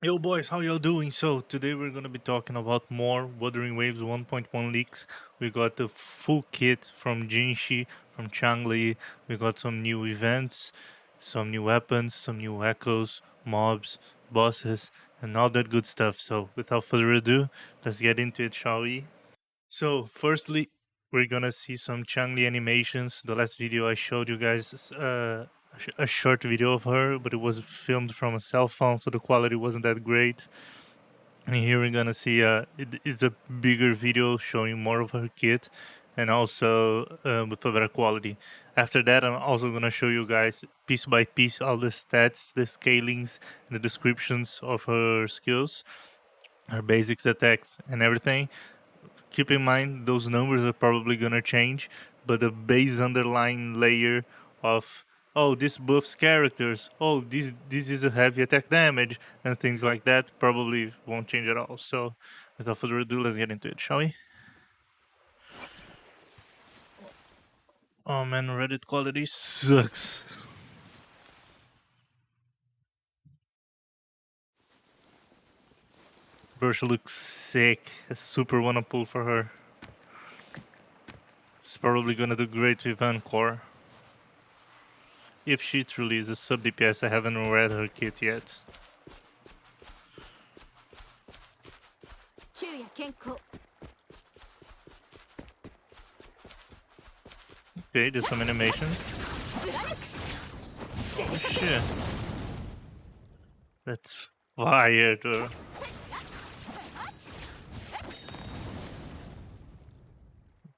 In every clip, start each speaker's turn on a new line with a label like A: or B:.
A: Yo boys, how y'all doing? So today we're gonna be talking about more Wuthering Waves 1.1 leaks. We got the full kit from Jinhsi, from ChangLi. We got some new events, some new weapons, some new echoes, mobs, bosses, and all that good stuff. So without further ado, let's get into it, shall we? So, firstly, we're gonna see some Changli animations. The last video I showed you guys a short video of her, but it was filmed from a cell phone, so the quality wasn't that great. And here we're gonna see it is a bigger video showing more of her kit, and also with a better quality. After that, I'm also gonna show you guys piece by piece all the stats, the scalings, and the descriptions of her skills, her basics, attacks, and everything. Keep in mind those numbers are probably gonna change, but the base underlying layer of oh this buffs characters, oh this is a heavy attack damage and things like that probably won't change at all. So without further ado, let's get into it, shall we? Oh man, Reddit quality sucks. Bersh looks sick. I super wanna pull for her. She's probably gonna do great with Encore. If she truly is a sub DPS, I haven't read her kit yet. Okay, there's some animations. Oh shit. That's fire, dude.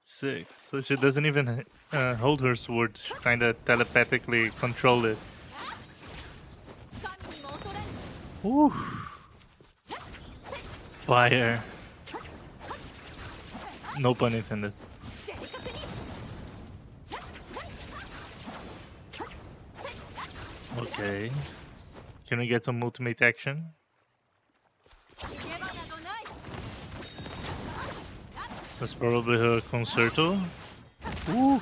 A: Sick. So she doesn't even hold her sword. She kinda telepathically control it. Ooh. Fire. No pun intended. Okay. Can we get some ultimate action? That's probably her concerto. Ooh.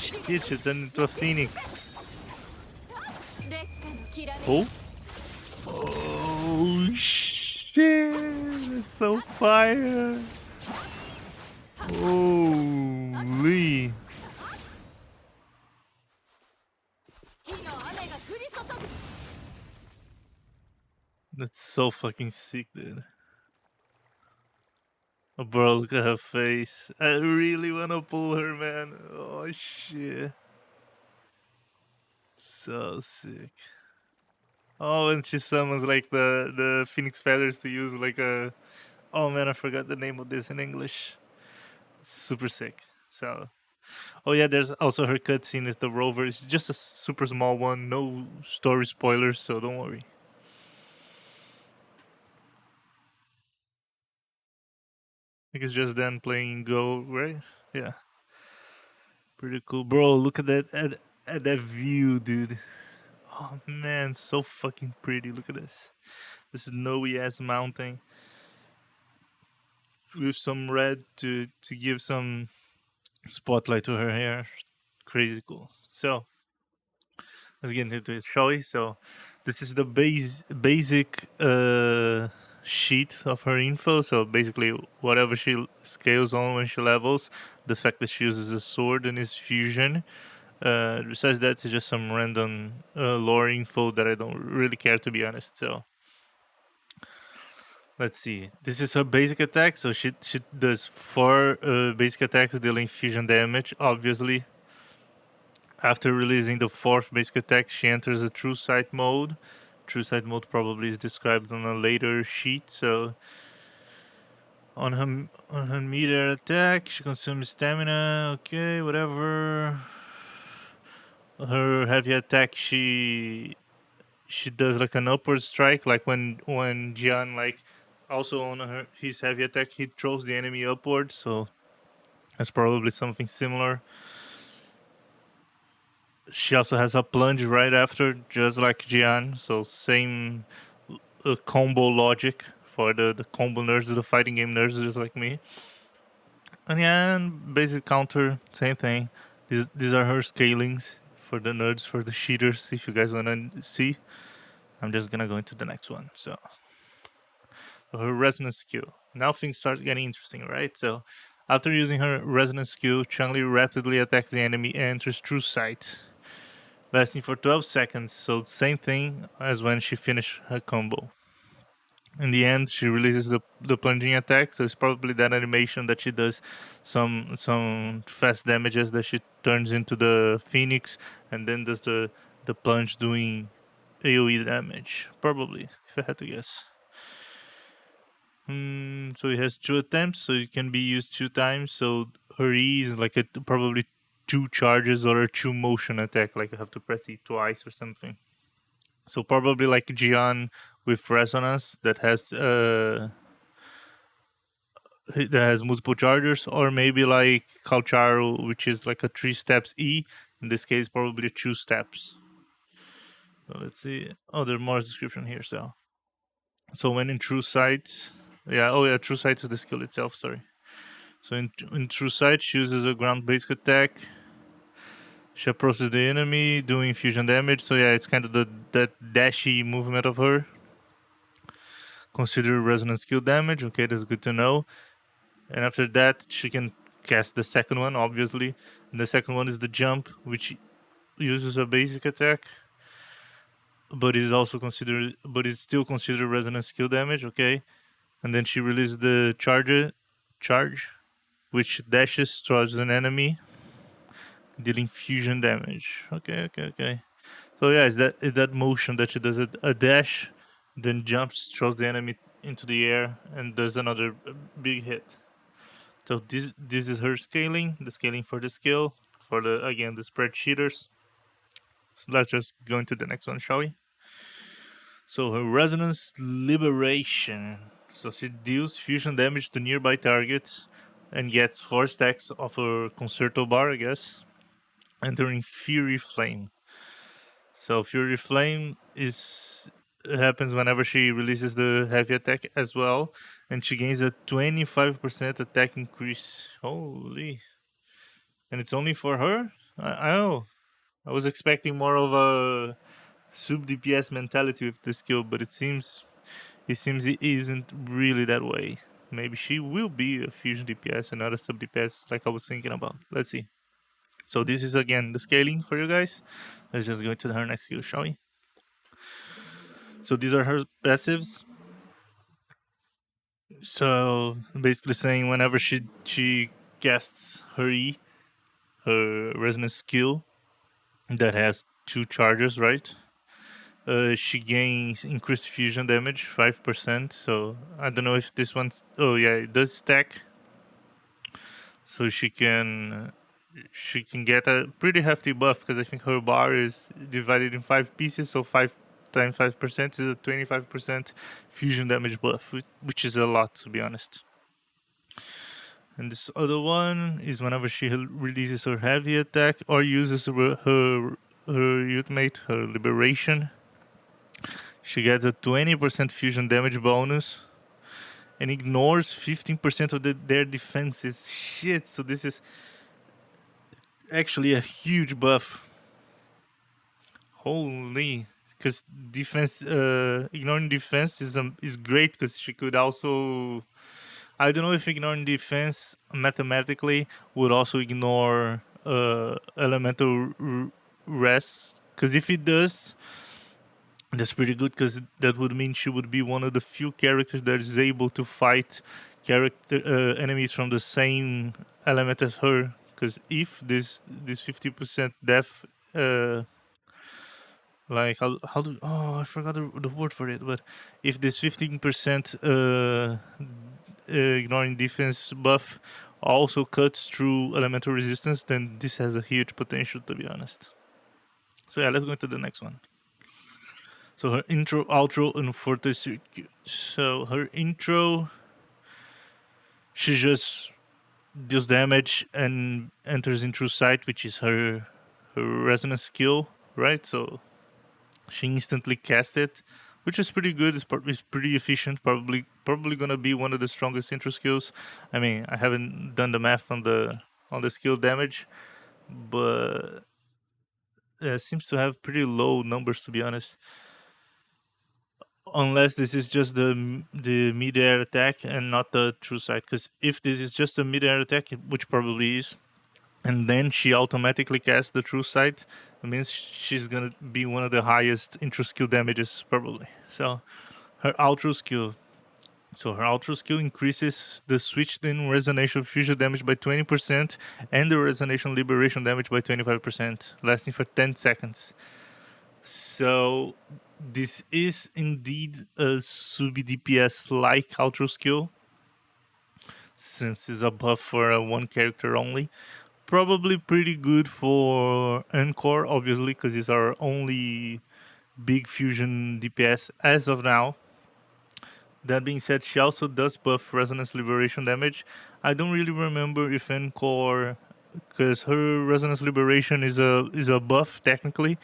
A: Shit, she turned into a phoenix. Oh. Oh shit. It's so fire. Holy. That's so fucking sick, dude. Oh, bro, look at her face. I really wanna pull her, man. Oh shit. So sick. Oh, and she summons like the phoenix feathers to use like a. Oh man, I forgot the name of this in English. Super sick. So. Oh yeah, there's also her cutscene with the rover. It's just a super small one. No story spoilers, so don't worry. I think it's just then playing Go, right? Yeah. Pretty cool, bro. Look at that view, dude. Oh man, so fucking pretty. Look at this. This snowy ass mountain with some red to give some spotlight to her hair. Crazy cool. So let's get into it, shall we? So this is the basic sheet of her info. So basically, whatever she scales on when she levels, the fact that she uses a sword and is fusion. Besides that, it's just some random lore info that I don't really care, to be honest. So let's see. This is her basic attack. So she does four basic attacks dealing fusion damage. Obviously, after releasing the fourth basic attack, she enters a true sight mode. True sight mode probably is described on a later sheet. So on her meter attack, she consumes stamina. Okay, whatever. Her heavy attack, she does like an upward strike, like when Jian like also on his heavy attack, he throws the enemy upward. So that's probably something similar. She also has a plunge right after, just like Jian. So same combo logic for the combo nerds, the fighting game nerds, just like me. And yeah, and basic counter, same thing. These are her scalings for the nerds, for the cheaters, if you guys wanna see. I'm just gonna go into the next one. So her resonance skill. Now things start getting interesting, right? So after using her resonance skill, ChangLi rapidly attacks the enemy and enters true sight, lasting for 12 seconds. So same thing as when she finished her combo. In the end, she releases the plunging attack, so it's probably that animation that she does some fast damages that she turns into the phoenix and then does the plunge doing AoE damage. Probably, if I had to guess. So it has two attempts, so it can be used two times. So her E is like probably two charges or a two motion attack, like you have to press it twice or something. So probably like Jian with resonance that has multiple chargers, or maybe like Kalcharu, which is like a three steps E. In this case, probably two steps. So let's see. Oh, there's more description here. So when in true sight, yeah. Oh yeah, true sight is the skill itself. Sorry. So in true sight, she uses a ground basic attack. She approaches the enemy, doing fusion damage. So yeah, it's kind of that dashy movement of her. Consider resonance skill damage. Okay, that's good to know. And after that, she can cast the second one, obviously. And the second one is the jump, which uses a basic attack, but is still considered resonance skill damage. Okay, and then she releases the charge, which dashes towards an enemy, dealing fusion damage. Okay. So yeah, it's that motion that she does a dash, then jumps, throws the enemy into the air, and does another big hit. So this is her scaling, the scaling for the skill for the spreadsheeters. So let's just go into the next one, shall we? So her resonance liberation. So she deals fusion damage to nearby targets and gets 4 stacks of her concerto bar, I guess, entering Fury Flame. So Fury Flame is happens whenever she releases the heavy attack as well, and she gains a 25% attack increase. Holy! And it's only for her. I know. I was expecting more of a sub DPS mentality with this skill, but it seems it isn't really that way. Maybe she will be a fusion DPS and not a sub DPS like I was thinking about. Let's see. So this is again the scaling for you guys. Let's just go into her next skill, shall we? So these are her passives. So basically saying whenever she casts her E, her resonance skill that has two charges, right? She gains increased fusion damage 5%. So I don't know if this one's. Oh yeah, it does stack. So she can get a pretty hefty buff because I think her bar is divided in 5 pieces. So 5 times 5% is a 25% fusion damage buff, which is a lot to be honest. And this other one is whenever she releases her heavy attack or uses her ultimate, her liberation, she gets a 20% fusion damage bonus and ignores 15% of their defenses. Shit, so this is actually a huge buff. Holy. Because ignoring defense is great because she could also. I don't know if ignoring defense mathematically would also ignore elemental rest. Because if it does, that's pretty good because that would mean she would be one of the few characters that is able to fight enemies from the same element as her. Because if this 50% death, like how do I forgot the word for it, but if this 15% ignoring defense buff also cuts through elemental resistance, then this has a huge potential to be honest. So yeah, let's go into the next one. So her intro, outro, and forte circuit. So her intro, she just deals damage and enters into sight, which is her resonance skill, right? So she instantly casts it, which is pretty good. It's pretty efficient. Probably gonna be one of the strongest intro skills. I mean, I haven't done the math on the skill damage, but seems to have pretty low numbers to be honest. unless this is just the mid-air attack and not the true sight. Because if this is just a mid-air attack, which probably is, and then she automatically casts the true sight, it means she's gonna be one of the highest intro skill damages probably. So her outro skill. So her outro skill increases the switched in resonation fusion damage by 20% and the resonation liberation damage by 25%, lasting for 10 seconds. So this is indeed a sub DPS like outro skill, since it's a buff for one character only. Probably pretty good for Encore, obviously, because it's our only big fusion DPS as of now. That being said, she also does buff resonance liberation damage. I don't really remember if Encore, because her resonance liberation is a buff technically.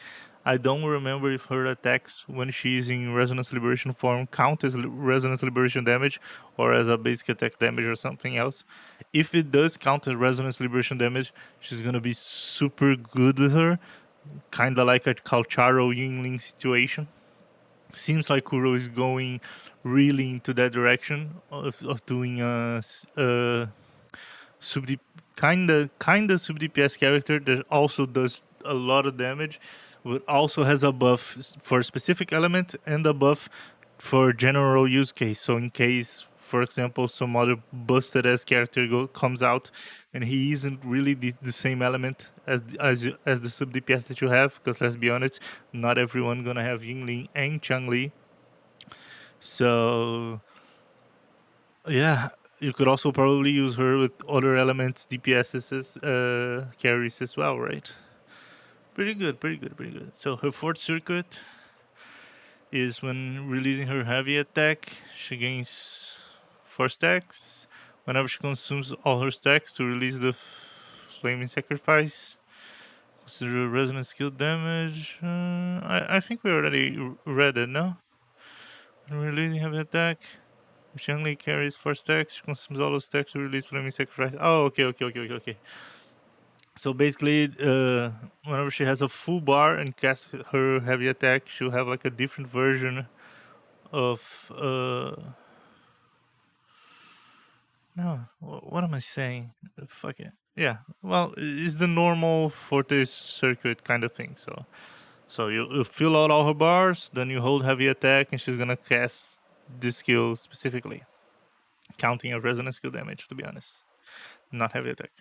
A: I don't remember if her attacks when she's in resonance liberation form count as resonance liberation damage or as a basic attack damage or something else. If it does count as resonance liberation damage, she's gonna be super good with her, kind of like a Calcharo Yingling situation. Seems like Kuro is going really into that direction of doing a sub kinda sub DPS character that also does a lot of damage, but also has a buff for a specific element and a buff for general use case. So in case, for example, some other busted ass character comes out and he isn't really the same element as the sub DPS that you have, because let's be honest, not everyone gonna have Yingling and ChangLi. So yeah, you could also probably use her with other elements, DPSs, carries as well, right? Pretty good, pretty good, pretty good. So her fourth circuit is when releasing her heavy attack, she gains 4 stacks. Whenever she consumes all her stacks to release the flaming sacrifice, consider resonant skill damage. I think we already read it, no? When releasing heavy attack, if she only carries 4 stacks, she consumes all the stacks to release flaming sacrifice. Oh, okay, okay, okay, okay, okay. So basically, whenever she has a full bar and casts her heavy attack, she'll have like a different version of no, what am I saying? Fuck it. Yeah, well, it's the normal Forte circuit kind of thing. So you fill out all her bars, then you hold heavy attack, and she's gonna cast this skill specifically, counting as resonance skill damage. To be honest, not heavy attack.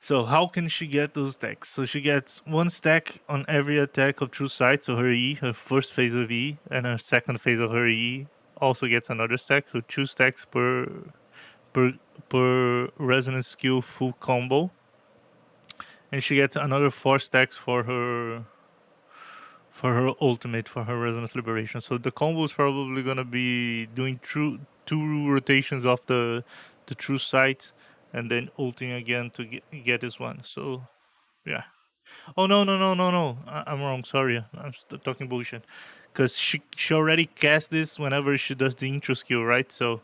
A: So how can she get those stacks? So she gets 1 stack on every attack of True Sight. So her E, her first phase of E, and her second phase of her E also gets another stack. So 2 stacks per resonance skill full combo. And she gets another 4 stacks for her ultimate, for her resonance liberation. So the combo is probably gonna be doing two rotations of the True Sight and then ulting again to get this one. So yeah. Oh no no no no no! I'm wrong. Sorry, I'm talking bullshit. Because she already cast this whenever she does the intro skill, right? So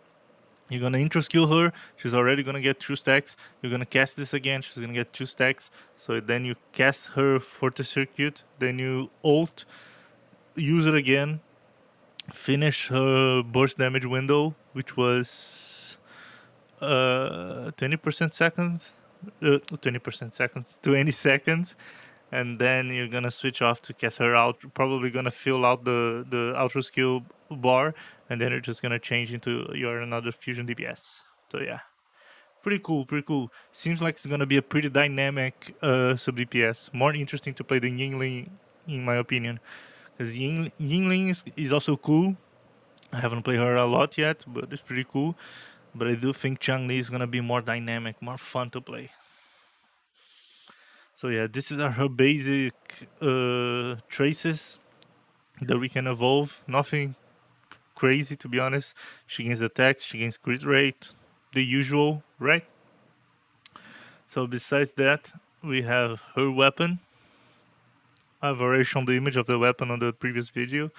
A: you're gonna intro skill her. She's already gonna get 2 stacks. You're gonna cast this again. She's gonna get 2 stacks. So then you cast her for the circuit. Then you ult, use it again, finish her burst damage window, which was 20% seconds, 20% seconds, 20 seconds, and then you're gonna switch off to cast her out. Probably gonna fill out the outro skill bar, and then you're just gonna change into your another fusion DPS. So yeah, pretty cool, pretty cool. Seems like it's gonna be a pretty dynamic sub DPS. More interesting to play than Yingling, in my opinion, because Yingling is also cool. I haven't played her a lot yet, but it's pretty cool. But I do think ChangLi is gonna be more dynamic, more fun to play. So yeah, this is her basic traces that we can evolve. Nothing crazy, to be honest. She gains attacks, she gains crit rate, the usual, right? So besides that, we have her weapon. I've already shown the image of the weapon on the previous video,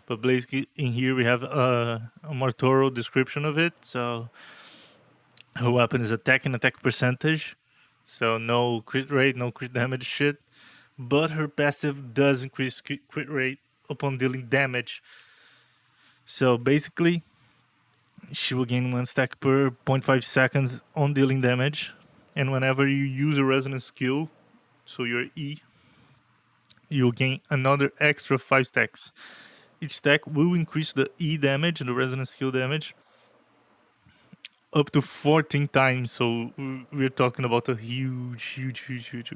A: but basically in here we have a more thorough description of it. So her weapon is attack and attack percentage, so no crit rate, no crit damage shit. But her passive does increase crit rate upon dealing damage. So basically, she will gain 1 stack per 0.5 seconds on dealing damage. And whenever you use a resonance skill, so your E, you'll gain another extra 5 stacks. Each stack will increase the E damage, the resonance skill damage, up to 14 times. So we're talking about a huge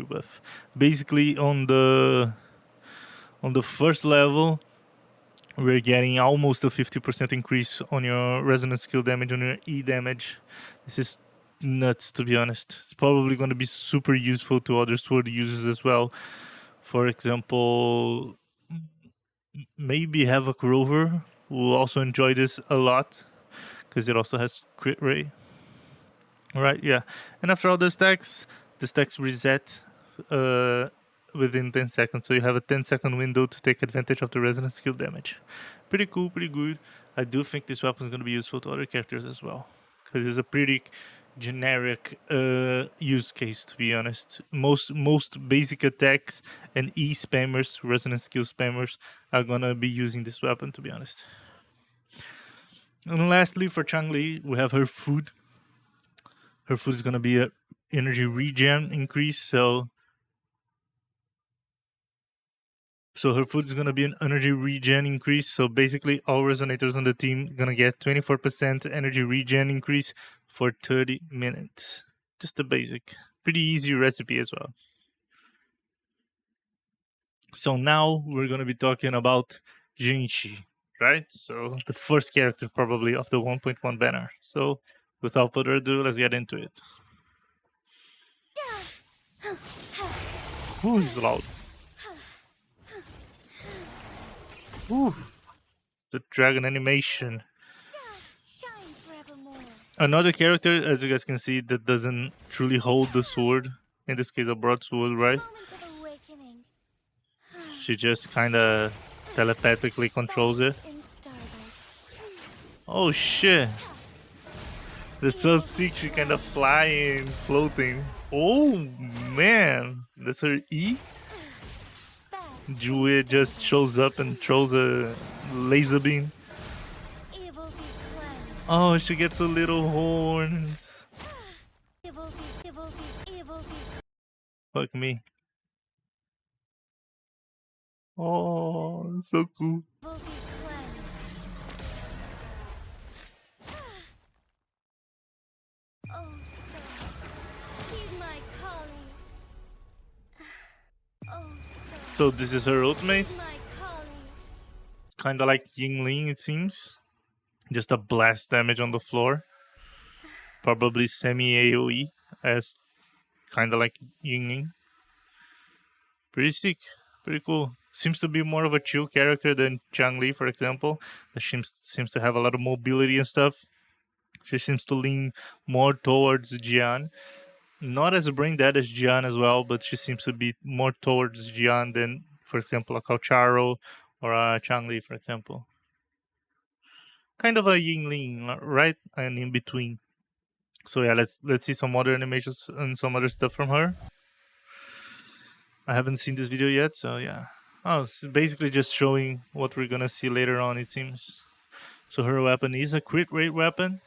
A: buff. Basically, on the first level, we're getting almost a 50% increase on your resonance skill damage, on your E damage. This is nuts, to be honest. It's probably going to be super useful to other sword users as well. For example, maybe Havoc Rover will also enjoy this a lot because it also has crit rate. Right, yeah. And after all the stacks reset uh, within 10 seconds. So you have a 10-second window to take advantage of the resonance skill damage. Pretty cool, pretty good. I do think this weapon is going to be useful to other characters as well. Because it's a pretty generic use case, to be honest. Most basic attacks and E spammers, resonance skill spammers, are going to be using this weapon, to be honest. And lastly, for ChangLi, we have her food. Her food is going to be a energy regen increase, so her food is going to be an energy regen increase. So basically, all resonators on the team going to get 24% energy regen increase for 30 minutes. Just a basic, pretty easy recipe as well. So now we're going to be talking about Jinhsi, right? So the first character probably of the 1.1 banner. So without further ado, let's get into it. Ooh, he's loud. Ooh, the dragon animation. Another character, as you guys can see, that doesn't truly hold the sword. In this case, a broadsword, right? She just kind of telepathically controls it. Oh shit! That's so sick. She kind of flying, floating. Oh man, that's her E. Jue just shows up and throws a laser beam. Oh, she gets a little horns. Fuck me. Oh, so cool. So this is her ultimate. Kinda like Yingling, it seems. Just a blast damage on the floor. Probably semi-AoE, as kinda like Yingling. Pretty sick. Pretty cool. Seems to be more of a chill character than ChangLi, for example. That seems to have a lot of mobility and stuff. She seems to lean more towards Jian. Not as brain dead as Jian as well, but she seems to be more towards Jian than, for example, a Kaucharo or a ChangLi, for example. Kind of a Yingling, right? And in between. So yeah, let's see some other animations and some other stuff from her. I haven't seen this video yet, so yeah. Oh, it's basically just showing what we're gonna see later on, it seems. So her weapon is a crit rate weapon,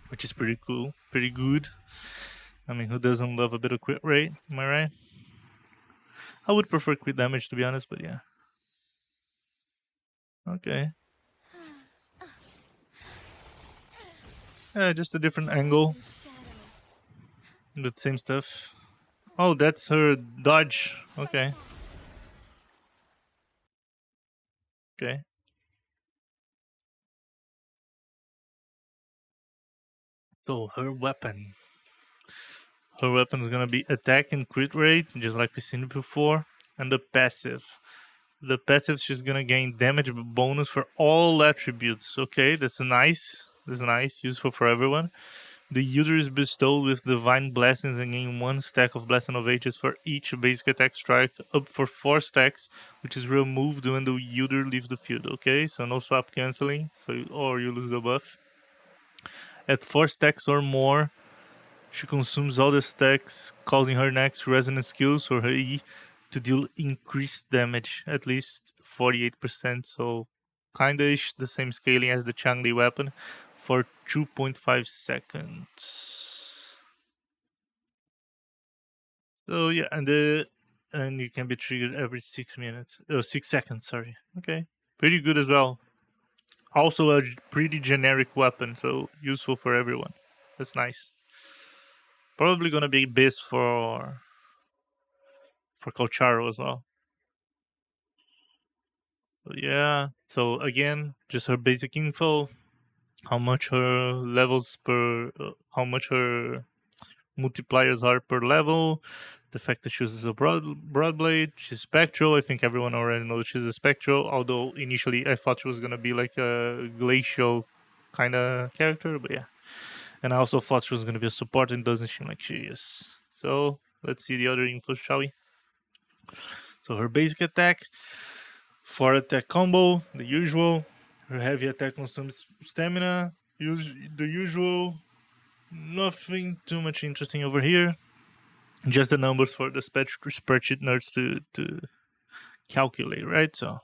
A: which is pretty cool, pretty good. I mean, who doesn't love a bit of crit rate? Am I right? I would prefer crit damage, to be honest, but yeah. Okay. Yeah, just a different angle. The same stuff. Oh, that's her dodge. Okay. Okay. So her weapon. Her weapon is gonna be attack and crit rate, just like we've seen before. And the passive. The passive, she's gonna gain damage bonus for all attributes. Okay, that's nice. That's nice. Useful for everyone. The user is bestowed with divine blessings and gain 1 stack of blessing of ages for each basic attack strike, up for 4 stacks, which is removed when the user leaves the field. Okay, so no swap canceling, or you lose the buff. At 4 stacks or more, she consumes all the stacks, causing her next resonance skills or her E to deal increased damage, at least 48%. So kinda ish the same scaling as the ChangLi weapon for 2.5 seconds. So yeah, and you can be triggered every 6 minutes. 6 seconds, sorry. Okay. Pretty good as well. Also a pretty generic weapon, so useful for everyone. That's nice. Probably gonna be best for Colcharo as well. So yeah. So again, just her basic info, how much her levels per, how much her multipliers are per level, the fact that she uses a broad blade, she's spectral. I think everyone already knows she's a spectral. Although initially I thought she was gonna be like a glacial kind of character, but yeah. And I also thought she was gonna be a support, and doesn't seem like she is. So let's see the other info, shall we? So her basic attack, 4 attack combo, the usual. Her heavy attack consumes stamina, the usual. Nothing too much interesting over here. Just the numbers for the spreadsheet nerds to calculate, right? So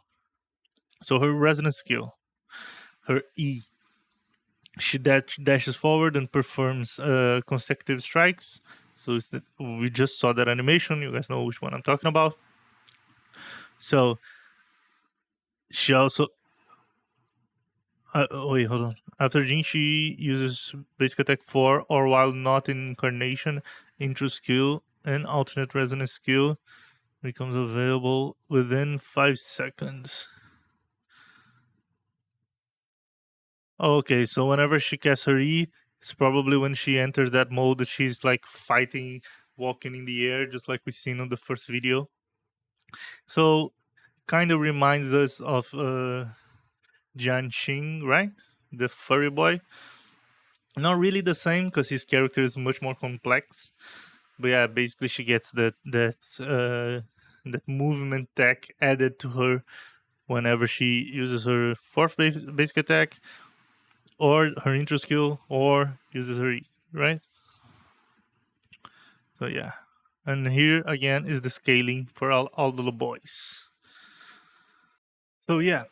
A: her resonance skill, her E, she dashes forward and performs consecutive strikes. So we just saw that animation. You guys know which one I'm talking about. So she also oh, wait, hold on. After Jin, she uses basic attack 4, or while not in incarnation, intro skill and alternate resonance skill becomes available within 5 seconds. Okay, so whenever she casts her E, it's probably when she enters that mode that she's like fighting, walking in the air, just like we seen on the first video. So, kind of reminds us of Jian Xing, right? The furry boy. Not really the same because his character is much more complex. But yeah, basically she gets that movement tech added to her whenever she uses her fourth basic attack, or her intro skill, or uses her E, right? So yeah. And here again is the scaling for all the boys. So yeah,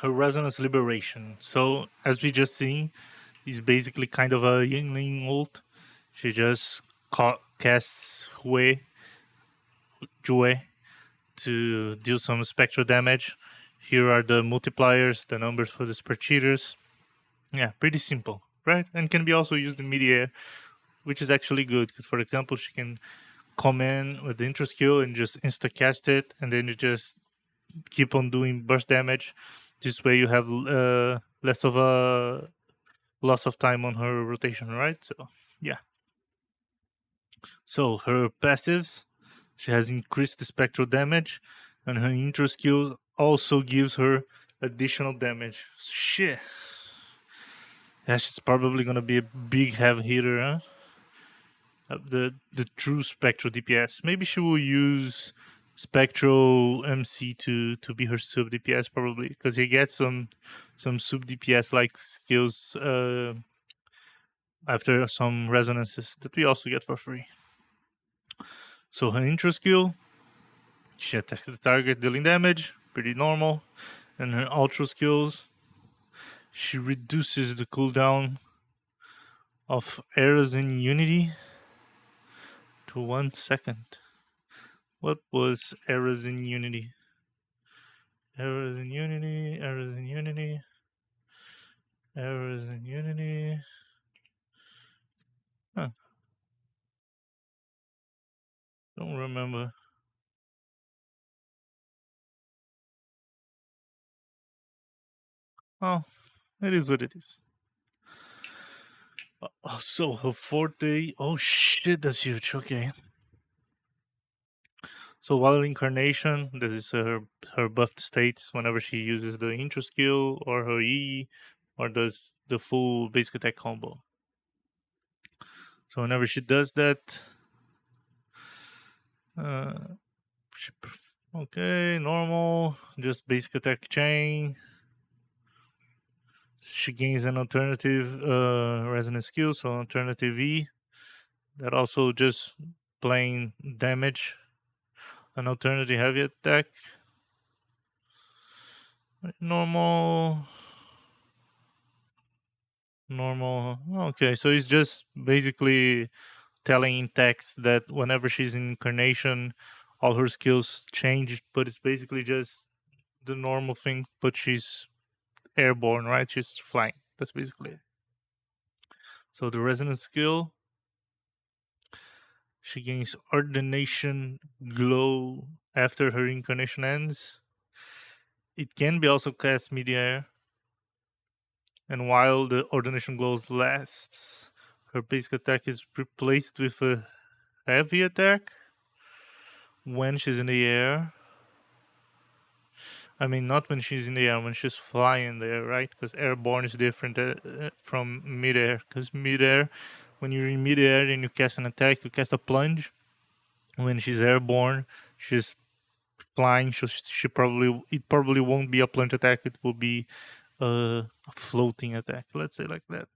A: her resonance liberation. So as we just seen, is basically kind of a Yingling ult. She just casts Jue to deal some spectral damage. Here are the multipliers, the numbers for the spread cheaters. Yeah, pretty simple, right? And can be also used in mid-air, which is actually good. Because, for example, she can come in with the intro skill and just insta cast it, and then you just keep on doing burst damage. This way, you have less of a loss of time on her rotation, right? So, yeah. So, her passives, she has increased the spectral damage, and her intro skill also gives her additional damage. Shit. Yeah, she's probably gonna be a big heavy hitter, huh? The true spectral DPS. Maybe she will use spectral MC to be her sub DPS probably because he gets some sub DPS like skills after some resonances that we also get for free. So her intro skill, she attacks the target dealing damage, pretty normal, and her ultra skills, she reduces the cooldown of arrows in Unity to 1 second. What was errors in Unity? Errors in Unity, errors in Unity, errors in Unity. Huh, don't remember. Oh, it is what it is. So her forte. Oh shit, that's huge. Okay. So while incarnation, this is her buffed states whenever she uses the intro skill or her E, or does the full basic attack combo. So whenever she does that, uh, okay, normal, just basic attack chain. She gains an alternative resonance skill, so alternative E. That also just plain damage. An alternative heavy attack. Normal, normal. Okay, so it's just basically telling in text that whenever she's in incarnation, all her skills change, but it's basically just the normal thing, but she's airborne, right? She's flying. That's basically it. So the resonance skill, she gains ordination glow after her incarnation ends. It can be also cast mid-air, and while the ordination glow lasts, her basic attack is replaced with a heavy attack when she's in the air. I mean, not when she's in the air, when she's flying there, right? Because airborne is different from midair. Because midair, when you're in midair and you cast an attack, you cast a plunge. When she's airborne, she's flying. So she probably it probably won't be a plunge attack. It will be a floating attack. Let's say like that.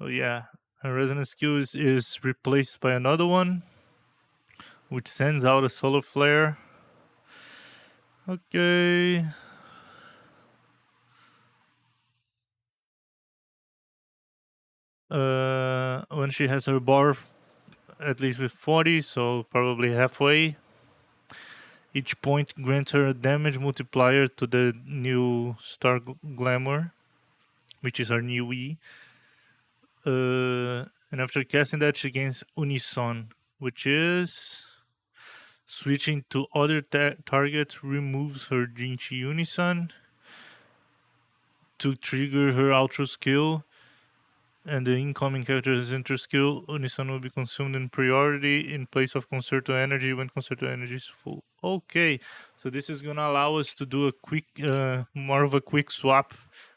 A: Oh yeah, her resonance skill is replaced by another one, which sends out a solar flare. Okay. When she has her bar at least with 40, so probably halfway. Each point grants her a damage multiplier to the new Star Glamour, which is her new E. And after casting that, she gains Unison, which is switching to other targets removes her Jinhsi Unison to trigger her Ultra skill, and the incoming character's enter skill, Unison will be consumed in priority in place of Concerto Energy when Concerto Energy is full. Okay, so this is gonna allow us to do a quick, more of a quick swap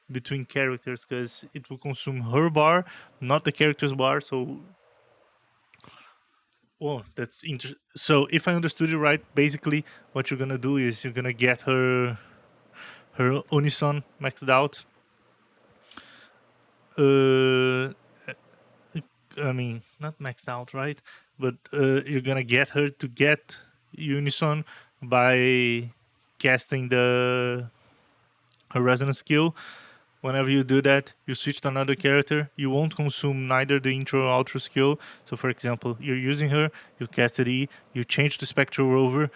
A: between characters because it will consume her bar, not the character's bar. So, oh, that's interesting. So, if I understood you right, basically what you're gonna do is you're gonna get her Unison maxed out. Uh, I mean, not maxed out, right? But you're gonna get her to get Unison by casting the her resonance skill. Whenever you do that, you switch to another character. You won't consume neither the intro or outro skill. So, for example, you're using her, you cast it E, you change to Spectral Rover,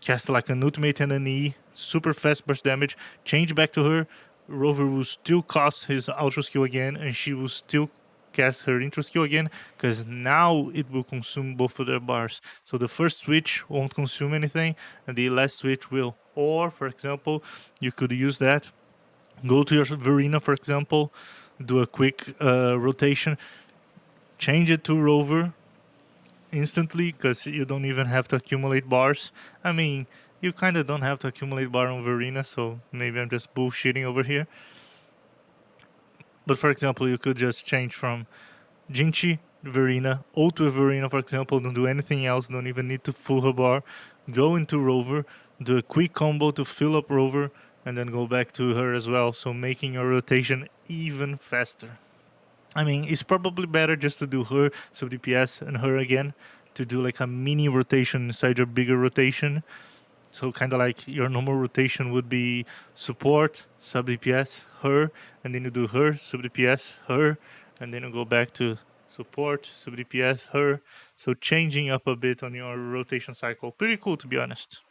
A: cast like an ultimate and an E, super fast burst damage, change back to her. Rover will still cast his ultra skill again, and she will still cast her intro skill again because now it will consume both of their bars. So the first switch won't consume anything, and the last switch will. Or, for example, you could use that. Go to your Verena, for example, do a quick rotation, change it to Rover, instantly because you don't even have to accumulate bars. I mean, you kind of don't have to accumulate bar on Verena, so maybe I'm just bullshitting over here. But for example, you could just change from Jinchi, Verena, Auto Verena, for example, don't do anything else, don't even need to full her bar. Go into Rover, do a quick combo to fill up Rover, and then go back to her as well, so making your rotation even faster. I mean, it's probably better just to do her sub DPS and her again to do like a mini rotation inside your bigger rotation. So kind of like your normal rotation would be support, sub DPS, her, and then you do her, sub DPS, her, and then you go back to support, sub DPS, her. So changing up a bit on your rotation cycle. Pretty cool to be honest.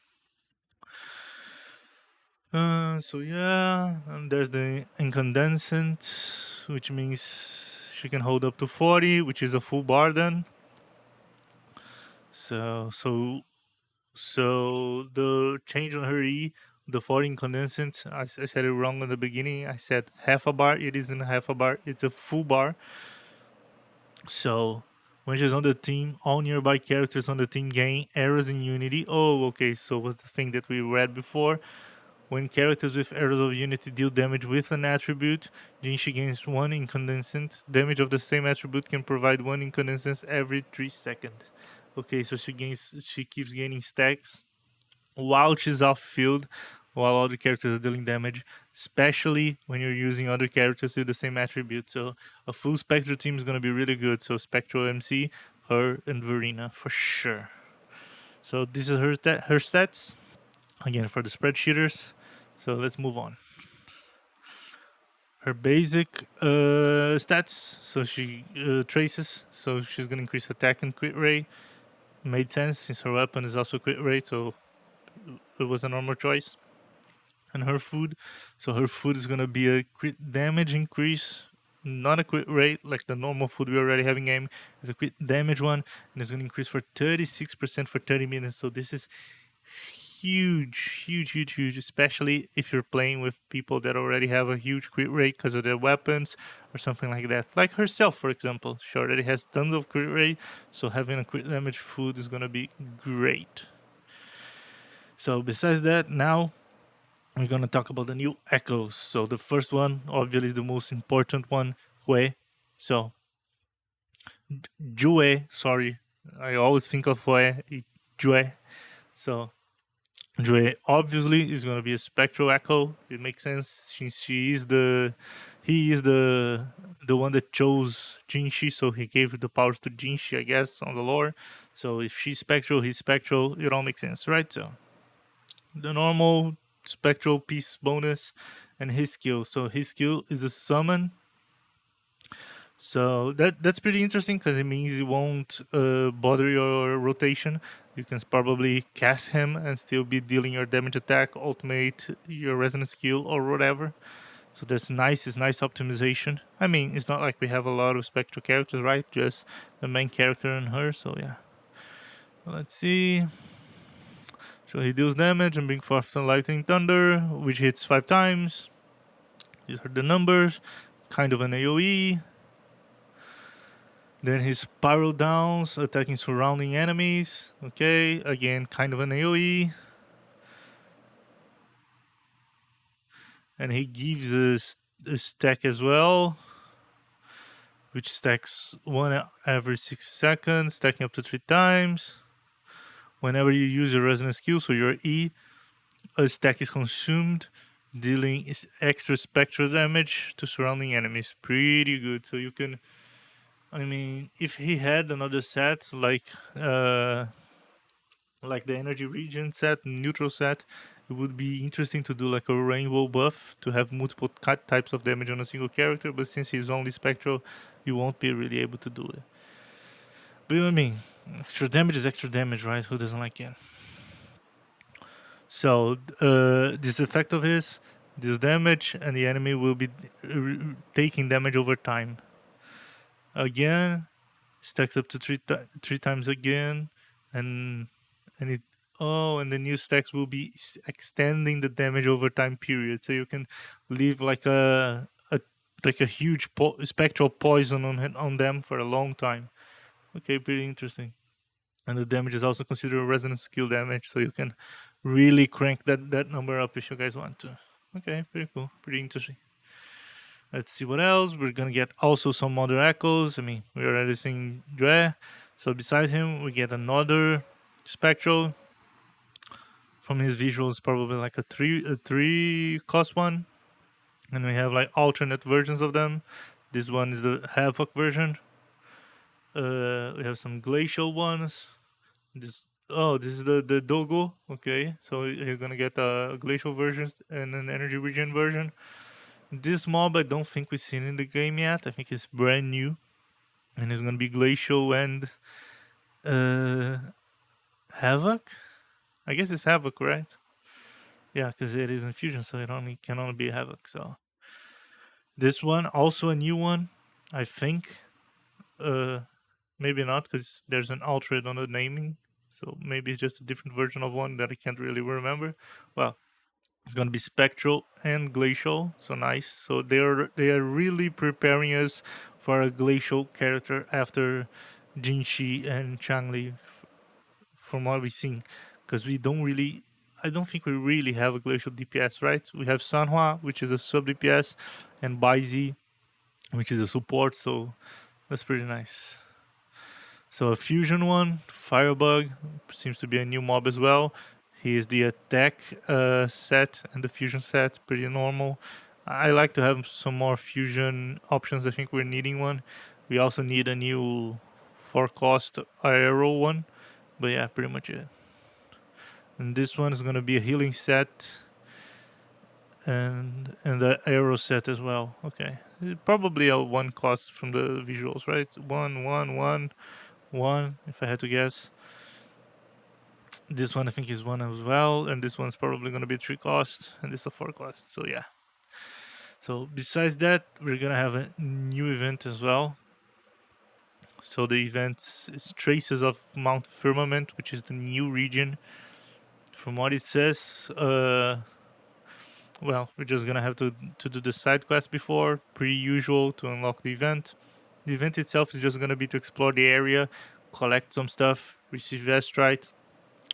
A: So yeah, and there's the incandescent, which means she can hold up to 40, which is a full bar then. So the change on her E, the 40 incandescent, I said it wrong in the beginning. I said half a bar. It isn't half a bar. It's a full bar. So when she's on the team, all nearby characters on the team gain arrows in unity. Oh, okay. So what's the thing that we read before? When characters with Arrows of Unity deal damage with an attribute, Jinshi gains 1 incandescent. Damage of the same attribute can provide 1 incandescence every 3 seconds. Okay, so she keeps gaining stacks while she's off field, while other characters are dealing damage, especially when you're using other characters with the same attribute. So a full Spectral team is going to be really good. So Spectral MC, her, and Verena for sure. So this is her stats. Again, for the spreadsheeters, So let's move on. Her basic stats. So she traces. So she's gonna increase attack and crit rate. Made sense since her weapon is also crit rate. So it was a normal choice. And her food. So her food is gonna be a crit damage increase, not a crit rate like the normal food we already have in game. It's a crit damage one, and it's gonna increase for 36% for 30 minutes. So this is huge, huge, huge, huge. Especially if you're playing with people that already have a huge crit rate because of their weapons or something like that. Like herself, for example, she already has tons of crit rate, so having a crit damage food is gonna be great. So besides that, now we're gonna talk about the new echoes. So the first one, obviously the most important one, Hue. So Jue, sorry, I always think of Hue, Jue. So Jue obviously is gonna be a spectral echo. It makes sense since he is the one that chose Jinhsi, so he gave the powers to Jinhsi, I guess, on the lore. So if she's spectral, he's spectral. It all makes sense, right? So the normal spectral piece bonus and his skill. So his skill is a summon. So that's pretty interesting because it means it won't bother your rotation. You can probably cast him and still be dealing your damage attack, ultimate your resonance skill or whatever. So that's nice. It's nice optimization. I mean, it's not like we have a lot of spectral characters, right? Just the main character and her. So yeah. Let's see. So he deals damage and brings forth some lightning thunder, which hits 5 times. These are the numbers. Kind of an AoE. Then his spiral downs, attacking surrounding enemies. Okay, again, kind of an AoE. And he gives us a stack as well, which stacks one every 6 seconds, stacking up to 3 times. Whenever you use your resonance skill, so your E, a stack is consumed, dealing extra spectral damage to surrounding enemies. Pretty good. So you can, I mean, if he had another set like the energy region set, neutral set, it would be interesting to do like a rainbow buff to have multiple types of damage on a single character. But since he's only spectral, you won't be really able to do it. But you know what I mean, extra damage is extra damage, right? Who doesn't like it? So this effect of his, this damage, and the enemy will be taking damage over time. Again, stacks up to three times again, and it and the new stacks will be extending the damage over time period, so you can leave like a huge spectral poison on them for a long time. Okay, pretty interesting. And the damage is also considered resonance skill damage, so you can really crank that number up if you guys want to. Okay, pretty cool, pretty interesting. Let's see what else. We're gonna get also some other echoes. I mean, we're already seeing Dre. So beside him, we get another spectral. From his visuals, probably like a three cost one, and we have like alternate versions of them. This one is the Havoc version. We have some glacial ones. This is the Dogo. Okay, so you're gonna get a glacial version and an energy regen version. This mob I don't think we've seen in the game yet. I think it's brand new, and it's gonna be glacial and uh, Havoc. I guess it's Havoc, right? Yeah, because it is infusion, so it only can only be Havoc. So this one also a new one, I think. Uh, Maybe not because there's an alternate on the naming, so maybe it's just a different version of one that I can't really remember. Well, it's gonna be spectral and glacial, so nice. So they are really preparing us for a glacial character after Jinshi and ChangLi, from what we've seen, because we don't really. I don't think we really have a glacial DPS, right? We have Sanhua, which is a sub DPS, and Baizi, which is a support. So that's pretty nice. So a fusion one, Firebug, seems to be a new mob as well. He is the attack set and the fusion set, pretty normal. I like to have some more fusion options. I think we're needing one. We also need a new 4 cost arrow one. But yeah, pretty much it. And this one is gonna be a healing set. and the arrow set as well. Okay, probably a one cost from the visuals, right? One. If I had to guess, this one I think is one as well, and this one's probably gonna be three cost, and this a four cost. So yeah. So besides that, we're gonna have a new event as well. So the event is Traces of Mount Firmament, which is the new region. From what it says, well, we're just gonna have to do the side quest before, pretty usual to unlock the event. The event itself is just gonna be to explore the area, collect some stuff, receive Vestrite,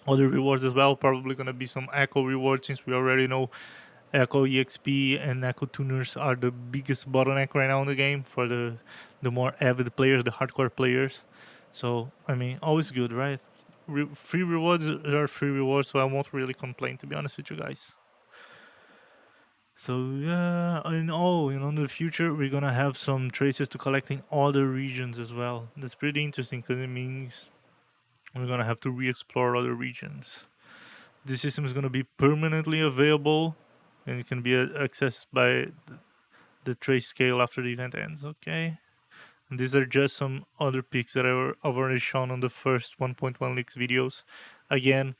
A: other rewards as well. Probably gonna be some Echo rewards since we already know Echo EXP and Echo tuners are the biggest bottleneck right now in the game for the more avid players, the hardcore players. So I mean, always good, right? Free rewards are free rewards, so I won't really complain to be honest with you guys. So yeah, and oh, in the future we're gonna have some traces to collect in other regions as well. That's pretty interesting because it means we're gonna have to re-explore other regions. This system is gonna be permanently available, and it can be accessed by the trace scale after the event ends. Okay, and these are just some other pics that I've already shown on the first 1.1 leaks videos. Again,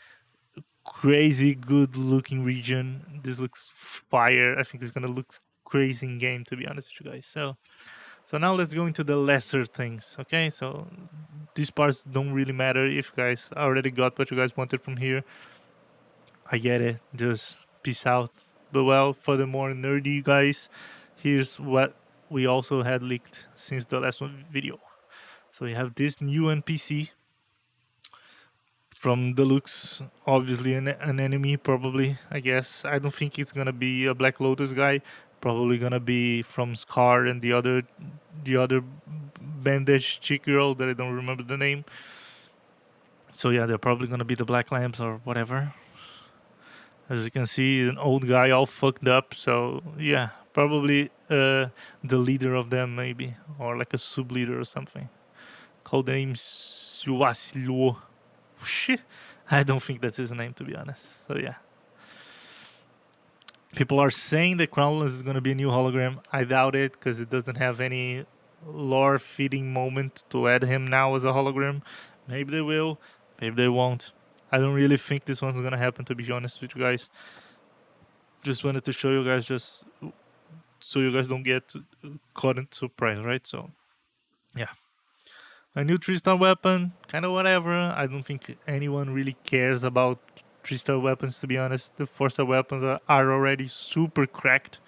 A: crazy good looking region. This looks fire. I think it's gonna look crazy in game to be honest with you guys. So now let's go into the lesser things. Okay, so these parts don't really matter if you guys already got what you guys wanted from here. I get it. Just peace out. But well, for the more nerdy guys, here's what we also had leaked since the last one video. So you have this new NPC from the looks, obviously an enemy, probably. I guess I don't think it's gonna be a Black Lotus guy. Probably gonna be from Scar and the other bandage chick girl that I don't remember the name. So yeah, they're probably gonna be the Black Lamps or whatever. As you can see, an old guy all fucked up. So yeah, probably the leader of them maybe, or like a sub leader or something. Codename Suasilo. Shit. I don't think that's his name to be honest. So yeah. People are saying that Crownless is going to be a new hologram. I doubt it because it doesn't have any lore fitting moment to add him now as a hologram. Maybe they will, maybe they won't. I don't really think this one's going to happen to be honest with you guys. Just wanted to show you guys just so you guys don't get caught in surprise, right? So yeah. A new 3-star weapon, kind of whatever. I don't think anyone really cares about 3-star weapons, to be honest. The 4-star weapons are already super cracked,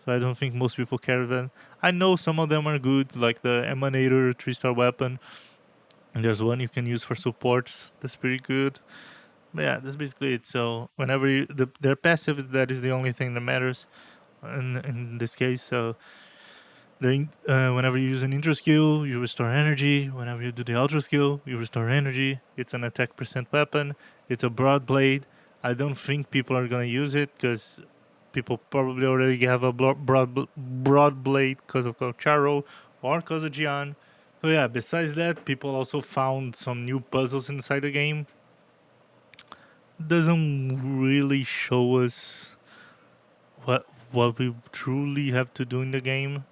A: so I don't think most people care then. I know some of them are good, like the Emanator 3-star weapon. And there's one you can use for supports. That's pretty good. But yeah, that's basically it. So whenever they're passive, that is the only thing that matters in this case. So whenever you use an intro skill, you restore energy. Whenever you do the ultra skill, you restore energy. It's an attack percent weapon. It's a broad blade. I don't think people are gonna use it because people probably already have a broad blade because of Charo or because of Jian. So yeah, besides that, people also found some new puzzles inside the game. Doesn't really show us what we truly have to do in the game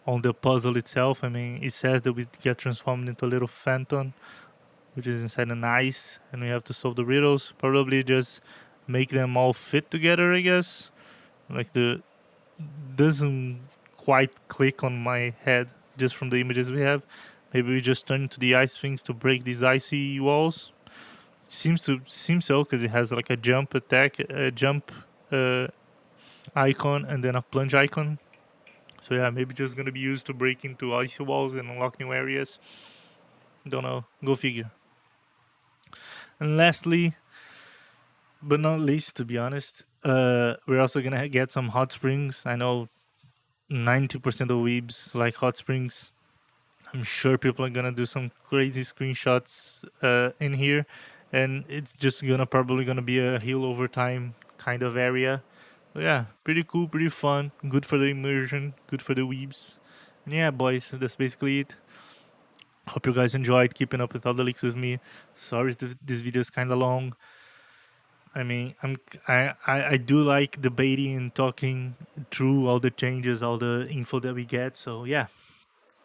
A: on the puzzle itself. I mean, it says that we get transformed into a little phantom, which is inside an ice, and we have to solve the riddles. Probably just make them all fit together, I guess. Like the doesn't quite click on my head just from the images we have. Maybe we just turn into the ice things to break these icy walls. It seems so because it has like a jump attack, a jump icon, and then a plunge icon. So yeah, maybe just gonna be used to break into icy walls and unlock new areas. Don't know. Go figure. And lastly, but not least, to be honest, we're also gonna get some hot springs. I know 90% of weebs like hot springs. I'm sure people are gonna do some crazy screenshots in here, and it's just probably gonna be a heal over time kind of area. So yeah, pretty cool, pretty fun, good for the immersion, good for the weebs. And yeah, boys, that's basically it. Hope you guys enjoyed keeping up with all the leaks with me. Sorry if this video is kind of long. I mean, I do like debating and talking through all the changes, all the info that we get. So yeah,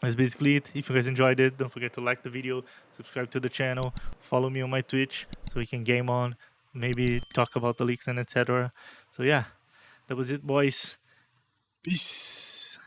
A: that's basically it. If you guys enjoyed it, don't forget to like the video, subscribe to the channel, follow me on my Twitch so we can game on, maybe talk about the leaks and etc. So yeah, that was it, boys. Peace.